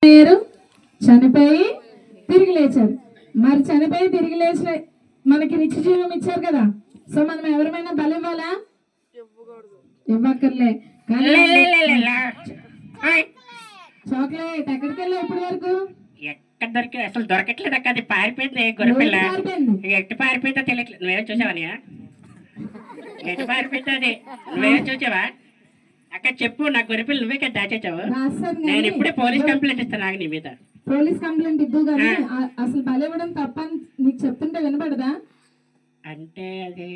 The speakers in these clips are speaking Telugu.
అయ్యారు, చనిపోయి తిరిగి లేచారు. మరి చనిపోయి తిరిగి లేచిన మనకి నిత్య జీవం ఇచ్చారు కదా. సో మనం ఎవరిమైనా బలి ఇవ్వాలా? ఇవ్వక్కర్లే. కానీ చాక్లెట్ ఎక్కడికి వెళ్ళా ఇప్పటి వరకు? ఎక్కడ దొరికి అసలు దొరకట్లేదు అక్క. అది పారిపోయింది గొర్రెపిల్ల. ఎట్టు పారిపోయిందో తెలియట్లేదు. నువ్వేం చూసావా? ఎటు పారిపోయిందో అది నువ్వేం చూసావా అక్క? చెప్పు. నాకు గొర్రెపిల్ల నువ్వే కదా దాచేచావు. నేను ఇప్పుడే పోలీస్ కంప్లైంట్ ఇస్తాను నాకు నీ మీద. పోలీస్ కంప్లైంట్ ఇద్దు కానీ అసలు బలి ఇవ్వడం తప్ప నీకు చెప్తుంటే వినపడదా? అంటే అది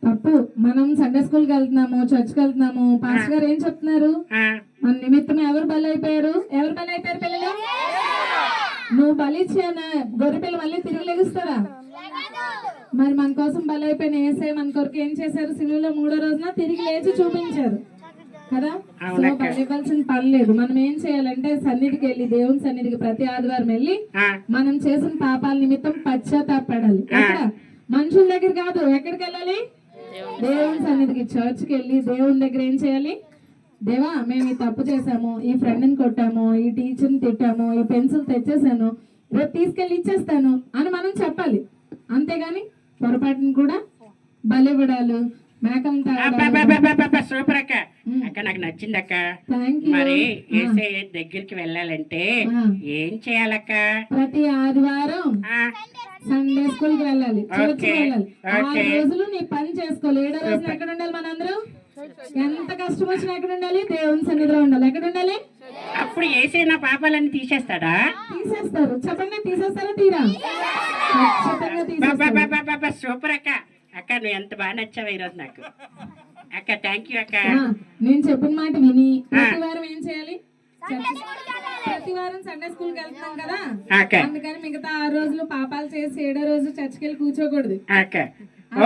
తప్పు. మనం సండే స్కూల్కి వెళ్తున్నాము, చర్చ్కి వెళ్తున్నాము. పాస్టర్ గారు ఏం చెప్తున్నారు? మన నిమిత్తం ఎవరు బలి అయిపోయారు? ఎవరు బలి అయిపోయారు పిల్లలు? నువ్వు బలి ఇచ్చాన గొర్రె పిల్ల మళ్ళీ తిరిగి లెగుస్తారా? మరి మన కోసం బలి అయిపోయిన యేసయ్య మన కొరకు ఏం చేశారు? సిలువలో 3వ రోజున తిరిగి లేచి చూపించారు కదా. సో బలి ఇవ్వాల్సిన పని లేదు. మనం ఏం చేయాలంటే సన్నిధికి వెళ్ళి, దేవుని సన్నిధికి ప్రతి ఆదివారం వెళ్ళి మనం చేసిన పాపాల నిమిత్తం పశ్చాత్తాపడాలి. ఎక్కడ? మనుషుల దగ్గర కాదు. ఎక్కడికి వెళ్ళాలి? దేవుని సన్నిధికి, చర్చ్కి వెళ్ళి దేవుని దగ్గర ఏం చేయాలి? దేవా, మేము ఈ తప్పు చేసాము, ఈ ఫ్రెండ్ని కొట్టాము, ఈ టీచర్ని తిట్టాము, ఈ పెన్సిల్ తెచ్చేసాను, రేపు తీసుకెళ్ళి ఇచ్చేస్తాను అని మనం చెప్పాలి. అంతేగాని పొరపాటును కూడా బలివ్వడాలు, మేకలు సూపర్ అక్క. అక్క నాకు నచ్చింది అక్క. మరి ఏసే దగ్గరికి వెళ్ళాలంటే ఏం చేయాలక్క? ప్రతి ఆదివారం సండే స్కూల్ కి వెళ్ళాలి, చర్చ్కి వెళ్ళాలి. 6 రోజులు నీ పని చేసుకోవాలి. 7వ రోజున ఎక్కడ ఉండాలి? మనందరూ ఎంత కష్టం వచ్చినా ఎక్కడ ఉండాలి? దేవుని సన్నిధిలో ఉండాలి. ఎక్కడ ఉండాలి? అప్పుడు ఏసే నా పాపాలన్నీ తీసేస్తాడా? తీసేస్తారు. చెప్పండి, తీసేస్తారా? తీరా? సూపర్ అక్క. అక్క నువ్వు ఎంత బాగా నచ్చావు ఈరోజు నాకు అక్క. థ్యాంక్ యూ అక్క. నేను చెప్పిన మాట విని ప్రతి వారం ఏం చేయాలి? ప్రతి వారం సండే స్కూల్ కి వెళ్తున్నాం కదా, అందుకని మిగతా 6 రోజులు పాపాలు చేసి 7వ రోజు చర్చికి వెళ్ళి కూర్చోకూడదు.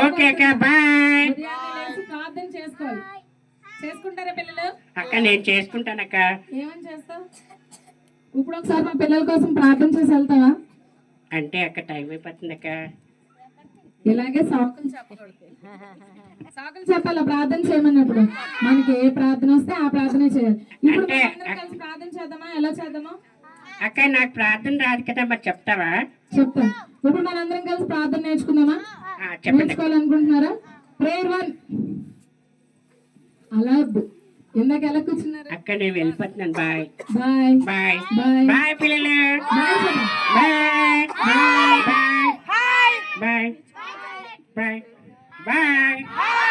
ఓకే అక్క, బాయ్. ప్రార్థన చేసుకోవాలి. చేసుకుంటారా పిల్లలు? అక్క నేను చేసుకుంటానక్క. ఏమని చేస్తావు? ఇప్పుడు ఒకసారి మా పిల్లల కోసం ప్రార్థన చేసి వెళ్తావా? అంటే అక్క టైం అయిపోతుంది అక్క. ఇలాగే సాకులు చెప్పాలా ప్రార్థన చేయమన్నప్పుడు? మనకి ఏ ప్రార్థన వస్తే ఆ ప్రార్థనే చేయాలి. ఇప్పుడు కలిసి ప్రార్థన చేద్దామా? ఎలా చేద్దామా? అక్క నాకు ప్రార్థన రాదు కదా, మరి చెప్తావా? చెప్తాను. ఇప్పుడు మనందరం కలిసి ప్రార్థన నేర్చుకుందామా? నేర్చుకోవాలనుకుంటున్నారా? ప్రేయర్ 1 అలా వద్దు. ఇందాక ఎలా కూర్చున్నారు? అక్క నేను వెళ్ళిపోతున్నాను. Bye bye bye bye bye పిల్లలు. Bye bye bye bye bye bye bye.